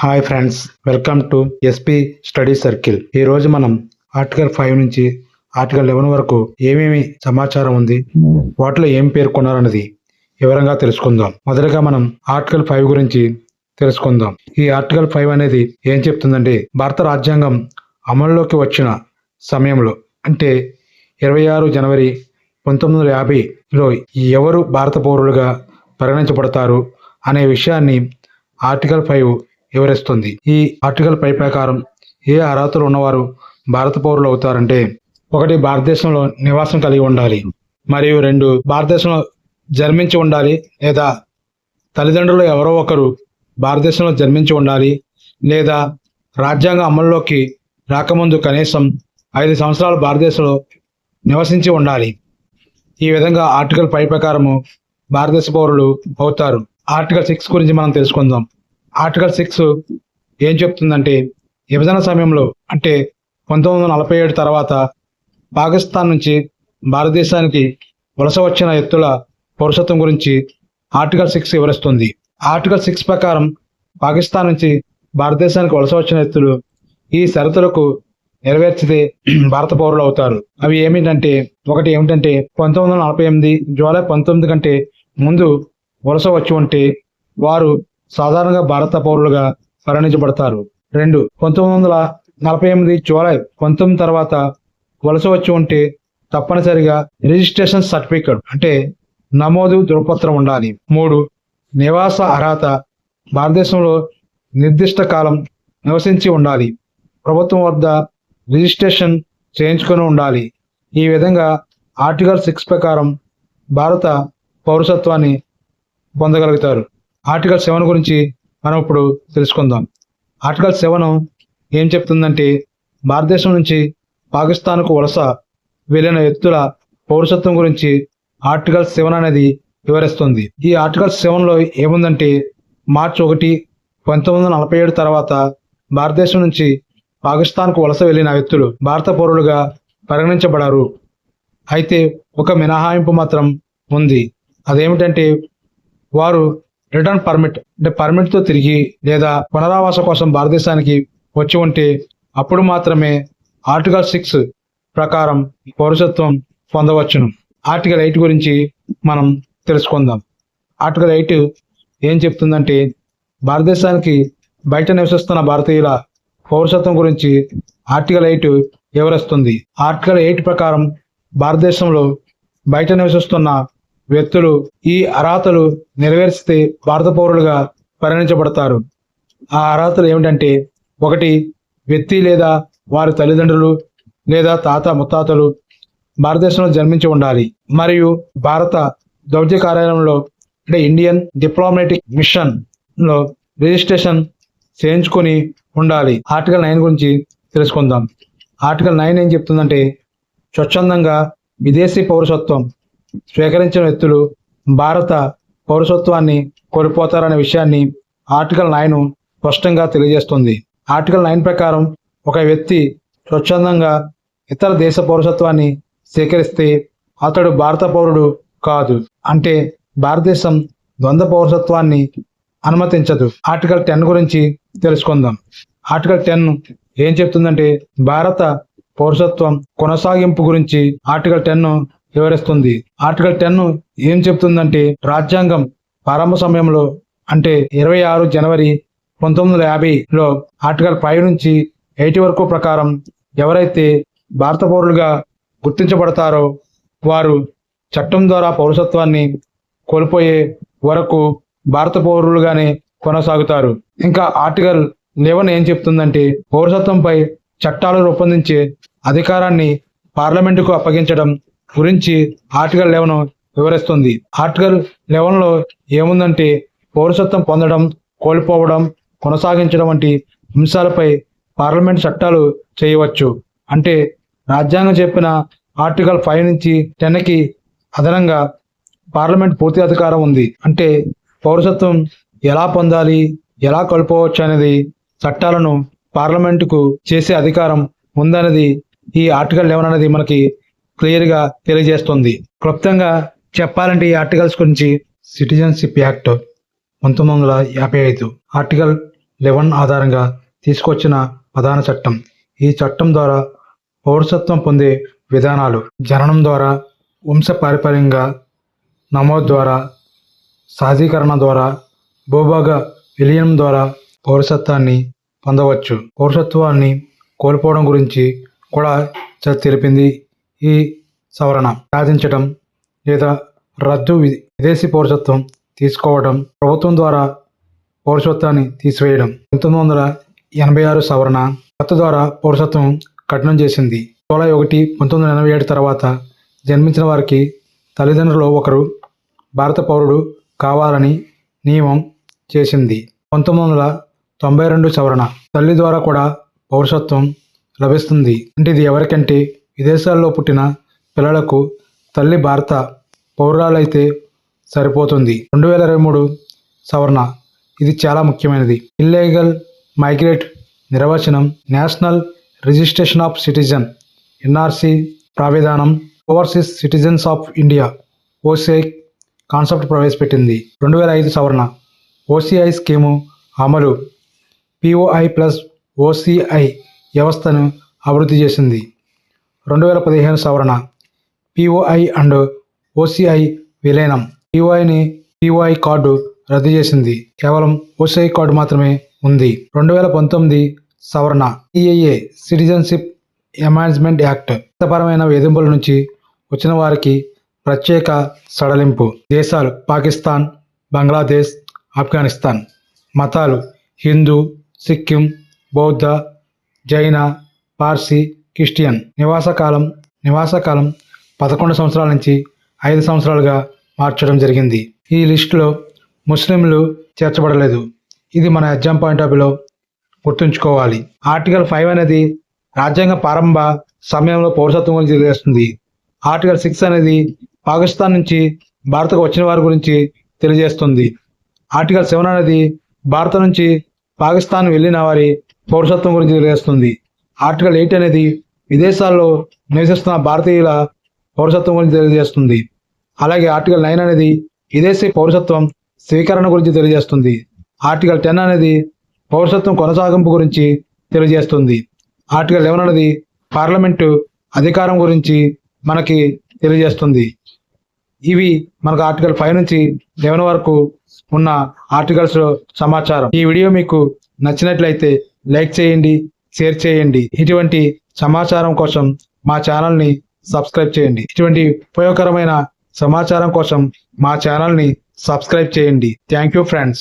Hi friends, welcome to SP study circle. ఈ రోజు మనం ఆర్టికల్ 5 నుంచి ఆర్టికల్ 11 వరకు ఏమేమి సమాచారం ఉంది, వాటిలో ఏం పేర్కొన్నారన్నది వివరంగా తెలుసుకుందాం. మొదటగా మనం ఆర్టికల్ 5 గురించి తెలుసుకుందాం. ఈ ఆర్టికల్ 5 అనేది ఏం చెప్తుందంటే, భారత రాజ్యాంగం అమల్లోకి వచ్చిన సమయంలో అంటే 26 జనవరి 1950లో ఎవరు భారత పౌరులుగా పరిగణించబడతారు అనే విషయాన్ని ఆర్టికల్ 5 వివరిస్తుంది. ఈ ఆర్టికల్ 5 ప్రకారం ఏ అర్హతలు ఉన్నవారు భారత పౌరులు అవుతారంటే, 1 భారతదేశంలో నివాసం కలిగి ఉండాలి, మరియు 2 భారతదేశంలో జన్మించి ఉండాలి లేదా తల్లిదండ్రులు ఎవరో ఒకరు భారతదేశంలో జన్మించి ఉండాలి, లేదా రాజ్యాంగం అమల్లోకి రాకముందు కనీసం 5 సంవత్సరాలు భారతదేశంలో నివసించి ఉండాలి. ఈ విధంగా ఆర్టికల్ 5 ప్రకారము భారతదేశ పౌరులు అవుతారు. ఆర్టికల్ 6 గురించి మనం తెలుసుకుందాం. ఆర్టికల్ 6 ఏం చెప్తుందంటే, విభజన సమయంలో అంటే 1947 తర్వాత పాకిస్తాన్ నుంచి భారతదేశానికి వలస వచ్చిన వ్యక్తుల పౌరసత్వం గురించి ఆర్టికల్ 6 వివరిస్తుంది. ఆర్టికల్ 6 ప్రకారం పాకిస్తాన్ నుంచి భారతదేశానికి వలస వచ్చిన వ్యక్తులు ఈ షరతులకు నెరవేర్చితే భారత పౌరులు అవుతారు. అవి ఏమిటంటే, ఒకటి ఏమిటంటే 1948 జూలై 19 కంటే ముందు వలస వచ్చి ఉంటే వారు సాధారణంగా భారత పౌరులుగా పరిగణించబడతారు. 2 1948 జూలై 19 తర్వాత వలస వచ్చి ఉంటే తప్పనిసరిగా రిజిస్ట్రేషన్ సర్టిఫికెట్ అంటే నమోదు ధృవపత్రం ఉండాలి. 3 నివాస అర్హత భారతదేశంలో నిర్దిష్ట కాలం నివసించి ఉండాలి, ప్రభుత్వం వద్ద రిజిస్ట్రేషన్ చేయించుకొని ఉండాలి. ఈ విధంగా ఆర్టికల్ 6 ప్రకారం భారత పౌరసత్వాన్ని పొందగలుగుతారు. ఆర్టికల్ 7 గురించి మనం ఇప్పుడు తెలుసుకుందాం. ఆర్టికల్ 7 ఏం చెప్తుందంటే, భారతదేశం నుంచి పాకిస్తాన్కు వలస వెళ్ళిన వ్యక్తుల పౌరసత్వం గురించి ఆర్టికల్ 7 అనేది వివరిస్తుంది. ఈ ఆర్టికల్ 7లో ఏముందంటే, మార్చి 1, 1947 తర్వాత భారతదేశం నుంచి పాకిస్తాన్కు వలస వెళ్ళిన వ్యక్తులు భారత పౌరులుగా పరిగణించబడరు. అయితే ఒక మినహాయింపు మాత్రం ఉంది. అదేమిటంటే, వారు రిటర్న్ పర్మిట్ అంటే పర్మిట్తో తిరిగి లేదా పునరావాస కోసం భారతదేశానికి వచ్చి ఉంటే అప్పుడు మాత్రమే ఆర్టికల్ 6 ప్రకారం పౌరసత్వం పొందవచ్చును. ఆర్టికల్ 8 గురించి మనం తెలుసుకుందాం. ఆర్టికల్ 8 ఏం చెప్తుందంటే, భారతదేశానికి బయట నివసిస్తున్న భారతీయుల పౌరసత్వం గురించి ఆర్టికల్ 8 వివరిస్తుంది. ఆర్టికల్ 8 ప్రకారం భారతదేశంలో బయట నివసిస్తున్న వ్యక్తులు ఈ అర్హతలు నెరవేర్చితే భారత పౌరులుగా పరిగణించబడతారు. ఆ అర్హతలు ఏమిటంటే, 1 వ్యక్తి లేదా వారి తల్లిదండ్రులు లేదా తాత ముత్తాతలు భారతదేశంలో జన్మించి ఉండాలి, మరియు భారత దౌత్య కార్యాలయంలో అంటే ఇండియన్ డిప్లొమాటిక్ మిషన్లో రిజిస్ట్రేషన్ చేయించుకొని ఉండాలి. ఆర్టికల్ 9 గురించి తెలుసుకుందాం. ఆర్టికల్ 9 ఏం చెప్తుందంటే, స్వచ్ఛందంగా విదేశీ పౌరసత్వం స్వీకరించిన వ్యక్తులు భారత పౌరసత్వాన్ని కోల్పోతారనే విషయాన్ని ఆర్టికల్ 9 స్పష్టంగా తెలియజేస్తుంది. ఆర్టికల్ 9 ప్రకారం ఒక వ్యక్తి స్వచ్ఛందంగా ఇతర దేశ పౌరసత్వాన్ని స్వీకరిస్తే అతడు భారత పౌరుడు కాదు, అంటే భారతదేశం ద్వంద్వ పౌరసత్వాన్ని అనుమతించదు. ఆర్టికల్ 10 గురించి తెలుసుకుందాం. ఆర్టికల్ 10 ఏం చెప్తుందంటే, భారత పౌరసత్వం కొనసాగింపు గురించి ఆర్టికల్ 10 వివరిస్తుంది. ఆర్టికల్ 10 ఏం చెప్తుందంటే, రాజ్యాంగం ప్రారంభ సమయంలో అంటే 26 జనవరి 1950లో ఆర్టికల్ 5 నుంచి 8 వరకు ప్రకారం ఎవరైతే భారత పౌరులుగా గుర్తించబడతారో వారు చట్టం ద్వారా పౌరసత్వాన్ని కోల్పోయే వరకు భారత పౌరులుగానే కొనసాగుతారు. ఇంకా ఆర్టికల్ 11 ఏం చెప్తుందంటే, పౌరసత్వంపై చట్టాలు రూపొందించే అధికారాన్ని పార్లమెంటుకు అప్పగించడం గురించి ఆర్టికల్ 11 వివరిస్తుంది. ఆర్టికల్ 11లో ఏముందంటే, పౌరసత్వం పొందడం, కోల్పోవడం, కొనసాగించడం వంటి అంశాలపై పార్లమెంట్ చట్టాలు చేయవచ్చు. అంటే రాజ్యాంగం చెప్పిన ఆర్టికల్ 5 నుంచి 10కి అదనంగా పార్లమెంట్ పూర్తి అధికారం ఉంది. అంటే పౌరసత్వం ఎలా పొందాలి, ఎలా కోల్పోవచ్చు అనేది చట్టాలను పార్లమెంటుకు చేసే అధికారం ఉందనేది ఈ ఆర్టికల్ 11 అనేది మనకి క్లియర్గా తెలియజేస్తుంది. క్లుప్తంగా చెప్పాలంటే ఈ ఆర్టికల్స్ గురించి సిటిజన్షిప్ యాక్ట్ 1955, ఆర్టికల్ 11 ఆధారంగా తీసుకొచ్చిన ప్రధాన చట్టం. ఈ చట్టం ద్వారా పౌరసత్వం పొందే విధానాలు: జననం ద్వారా, వంశపారంపర్యంగా నమోదు ద్వారా, సాధికరణ ద్వారా, భూభాగ విలీనం ద్వారా పౌరసత్వాన్ని పొందవచ్చు. పౌరసత్వాన్ని కోల్పోవడం గురించి కూడా తెలిపింది ఈ సవరణ. సాధించడం లేదా రద్దు, విదేశీ పౌరసత్వం తీసుకోవడం, ప్రభుత్వం ద్వారా పౌరసత్వాన్ని తీసివేయడం. 1986 సవరణ కొత్త ద్వారా పౌరసత్వం కఠినం చేసింది. జూలై 1, 1987 తర్వాత జన్మించిన వారికి తల్లిదండ్రులు ఒకరు భారత పౌరుడు కావాలని నియమం చేసింది. 1992 సవరణ తల్లి ద్వారా కూడా పౌరసత్వం లభిస్తుంది. అంటే ఇది ఎవరికంటే విదేశాల్లో పుట్టిన పిల్లలకు తల్లి భారత పౌరురాలైతే సరిపోతుంది. 2023 సవరణ ఇది చాలా ముఖ్యమైనది. ఇల్లీగల్ మైగ్రేట్ నిర్వచనం, national registration of citizen NRC ప్రావిధానం, overseas citizens of India OCI concept ప్రవేశపెట్టింది. 2005 సవరణ ఓసీఐ స్కీము అమలు, పిఓఐ ప్లస్ ఓసీఐ వ్యవస్థను అభివృద్ధి చేసింది. 2015 సవరణ పిఓఐ అండ్ ఓసీఐ విలీనం, పిఓఐ కార్డు రద్దు చేసింది. కేవలం ఓసీఐ కార్డు మాత్రమే ఉంది. 2019 సవరణ సిఏఏ సిటిజన్షిప్ అమెండ్మెంట్ యాక్ట్ చట్టపరమైన వేధింపుల నుంచి వచ్చిన వారికి ప్రత్యేక సడలింపు. దేశాలు: పాకిస్తాన్, బంగ్లాదేశ్, ఆఫ్ఘనిస్తాన్. మతాలు: హిందూ, సిక్కిం, బౌద్ధ, జైన, పార్సీ, క్రిస్టియన్. నివాసకాలం 11 సంవత్సరాల నుంచి 5 సంవత్సరాలుగా మార్చడం జరిగింది. ఈ లిస్టులో ముస్లింలు చేర్చబడలేదు. ఇది మన ఎగ్జామ్ పాయింట్ ఆఫ్ వ్యూలో గుర్తుంచుకోవాలి. ఆర్టికల్ 5 అనేది రాజ్యాంగ ప్రారంభ సమయంలో పౌరసత్వం గురించి తెలియజేస్తుంది. ఆర్టికల్ 6 అనేది పాకిస్తాన్ నుంచి భారత్కు వచ్చిన వారి గురించి తెలియజేస్తుంది. ఆర్టికల్ 7 అనేది భారత నుంచి పాకిస్తాన్ వెళ్ళిన వారి పౌరసత్వం గురించి తెలియజేస్తుంది. ఆర్టికల్ 8 అనేది విదేశాల్లో నివసిస్తున్న భారతీయుల పౌరసత్వం గురించి తెలియజేస్తుంది. అలాగే ఆర్టికల్ 9 అనేది విదేశీ పౌరసత్వం స్వీకరణ గురించి తెలియజేస్తుంది. ఆర్టికల్ 10 అనేది పౌరసత్వం కొనసాగింపు గురించి తెలియజేస్తుంది. ఆర్టికల్ 11 అనేది పార్లమెంటు అధికారం గురించి మనకి తెలియజేస్తుంది. ఇవి మనకు ఆర్టికల్ 5 నుంచి 11 వరకు ఉన్న ఆర్టికల్స్ సమాచారం. ఈ వీడియో మీకు నచ్చినట్లయితే లైక్ చేయండి, షేర్ చేయండి. ఇటువంటి సమాచారం కోసం మా ఛానల్ని సబ్స్క్రైబ్ చేయండి. ఇటువంటి ఉపయోగకరమైన సమాచారం కోసం మా ఛానల్ని సబ్స్క్రైబ్ చేయండి. Thank you friends.